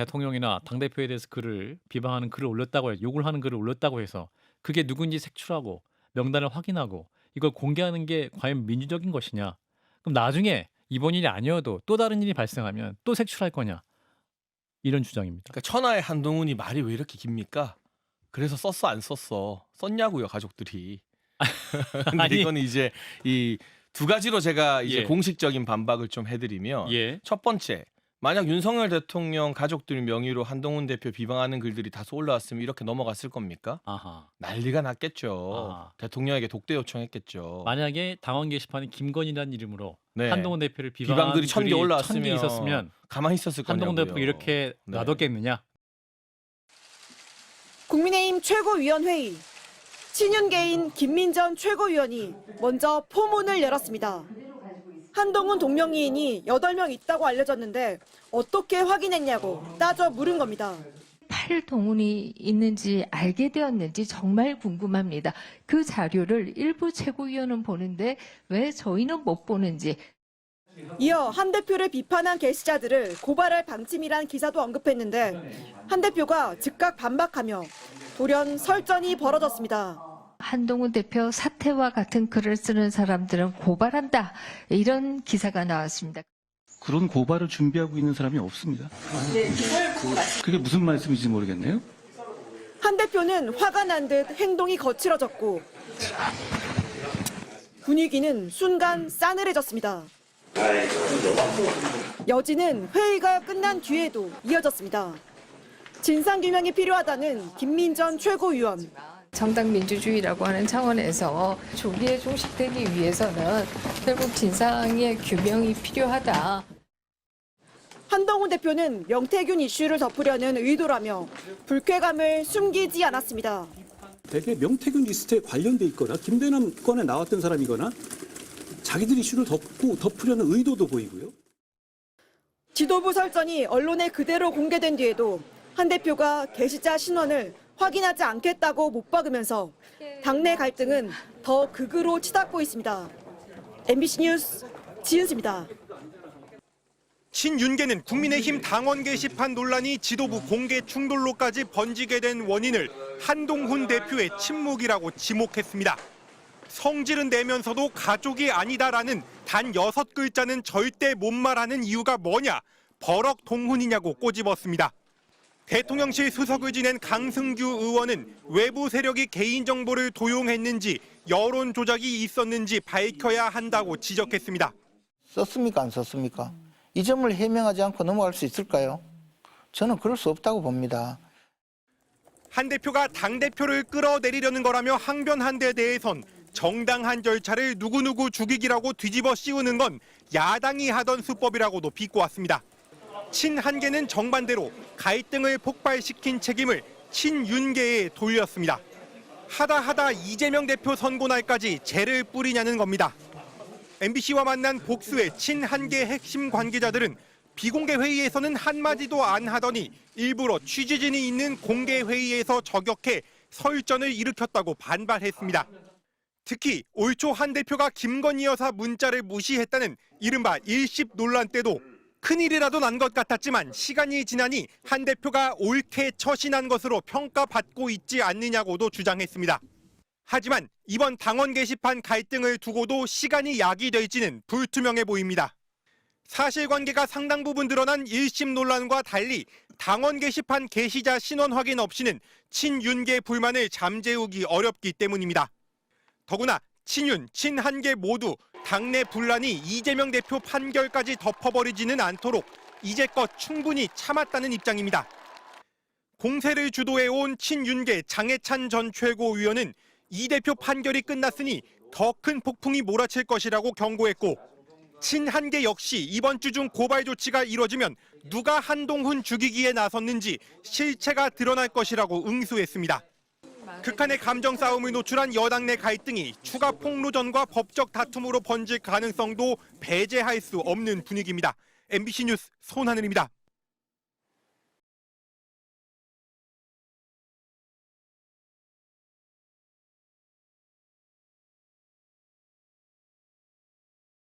대통령이나 당대표에 대해서 글을 비방하는 글을 올렸다고 해서 욕을 하는 글을 올렸다고 해서 그게 누군지 색출하고 명단을 확인하고 이걸 공개하는 게 과연 민주적인 것이냐? 그럼 나중에 이번 일이 아니어도 또 다른 일이 발생하면 또 색출할 거냐? 이런 주장입니다. 그러니까 천하의 한동훈이 말이 왜 이렇게 깁니까? 그래서 썼어 안 썼어? 썼냐고요, 가족들이. 근데 아니. 이거는 이제 이 두 가지로 제가 이제 예. 공식적인 반박을 좀 해드리면 예. 첫 번째, 만약 윤석열 대통령 가족들 명의로 한동훈 대표 비방하는 글들이 다소 올라왔으면 이렇게 넘어갔을 겁니까? 아하. 난리가 났겠죠. 아하. 대통령에게 독대 요청했겠죠. 만약에 당원 게시판에 김건희라는 이름으로 네. 한동훈 대표를 비방한 비방들이 1000개 글이 올라왔으면 1000개 있었으면 가만히 있었을 거냐고요. 한동훈 대표 이렇게 네. 놔뒀겠느냐? 국민의힘 최고위원회의. 친윤계인 김민전 최고위원이 먼저 포문을 열었습니다. 한동훈 동명이인이 8명 있다고 알려졌는데 어떻게 확인했냐고 따져 물은 겁니다. 8동훈이 있는지 알게 되었는지 정말 궁금합니다. 그 자료를 일부 최고위원은 보는데 왜 저희는 못 보는지. 이어 한 대표를 비판한 게시자들을 고발할 방침이란 기사도 언급했는데 한 대표가 즉각 반박하며 돌연 설전이 벌어졌습니다. 한동훈 대표 사퇴와 같은 글을 쓰는 사람들은 고발한다. 이런 기사가 나왔습니다. 그런 고발을 준비하고 있는 사람이 없습니다. 그게 무슨 말씀인지 모르겠네요. 한 대표는 화가 난 듯 행동이 거칠어졌고 분위기는 순간 싸늘해졌습니다. 여지는 회의가 끝난 뒤에도 이어졌습니다. 진상규명이 필요하다는 김민전 최고위원. 정당 민주주의라고 하는 차원에서 조기에 종식되기 위해서는 결국 진상의 규명이 필요하다. 한동훈 대표는 명태균 이슈를 덮으려는 의도라며 불쾌감을 숨기지 않았습니다. 대개 명태균 리스트에 관련돼 있거나 김대남 건에 나왔던 사람이거나 자기들 이슈를 덮으려는 의도도 보이고요. 지도부 설전이 언론에 그대로 공개된 뒤에도 한 대표가 게시자 신원을 확인하지 않겠다고 못 박으면서 당내 갈등은 더 극으로 치닫고 있습니다. MBC 뉴스 지은수입니다. 친윤계는 국민의힘 당원 게시판 논란이 지도부 공개 충돌로까지 번지게 된 원인을 한동훈 대표의 침묵이라고 지목했습니다. 성질은 내면서도 가족이 아니다라는 단 6글자는 절대 못 말하는 이유가 뭐냐? 버럭 동훈이냐고 꼬집었습니다. 대통령실 수석을 지낸 강승규 의원은 외부 세력이 개인정보를 도용했는지 여론 조작이 있었는지 밝혀야 한다고 지적했습니다. 썼습니까? 안 썼습니까? 이 점을 해명하지 않고 넘어갈 수 있을까요? 저는 그럴 수 없다고 봅니다. 한 대표가 당대표를 끌어내리려는 거라며 항변한 데 대해선 정당한 절차를 누구누구 죽이기라고 뒤집어 씌우는 건 야당이 하던 수법이라고도 비꼬았습니다. 친한계는 정반대로 갈등을 폭발시킨 책임을 친윤계에 돌렸습니다. 하다 이재명 대표 선고 날까지 죄를 뿌리냐는 겁니다. MBC와 만난 복수의 친한계 핵심 관계자들은 비공개 회의에서는 한마디도 안 하더니 일부러 취재진이 있는 공개 회의에서 저격해 설전을 일으켰다고 반발했습니다. 특히 올 초 한 대표가 김건희 여사 문자를 무시했다는 이른바 일십 논란 때도 큰일이라도 난 것 같았지만 시간이 지나니 한 대표가 옳게 처신한 것으로 평가받고 있지 않느냐고도 주장했습니다. 하지만 이번 당원 게시판 갈등을 두고도 시간이 약이 될지는 불투명해 보입니다. 사실관계가 상당 부분 드러난 1심 논란과 달리 당원 게시판 게시자 신원 확인 없이는 친윤계 불만을 잠재우기 어렵기 때문입니다. 더구나 친윤, 친한계 모두 당내 분란이 이재명 대표 판결까지 덮어버리지는 않도록 이제껏 충분히 참았다는 입장입니다. 공세를 주도해온 친윤계 장해찬 전 최고위원은 이 대표 판결이 끝났으니 더 큰 폭풍이 몰아칠 것이라고 경고했고 친한계 역시 이번 주 중 고발 조치가 이뤄지면 누가 한동훈 죽이기에 나섰는지 실체가 드러날 것이라고 응수했습니다. 극한의 감정 싸움을 노출한 여당 내 갈등이 추가 폭로전과 법적 다툼으로 번질 가능성도 배제할 수 없는 분위기입니다. MBC 뉴스 손하늘입니다.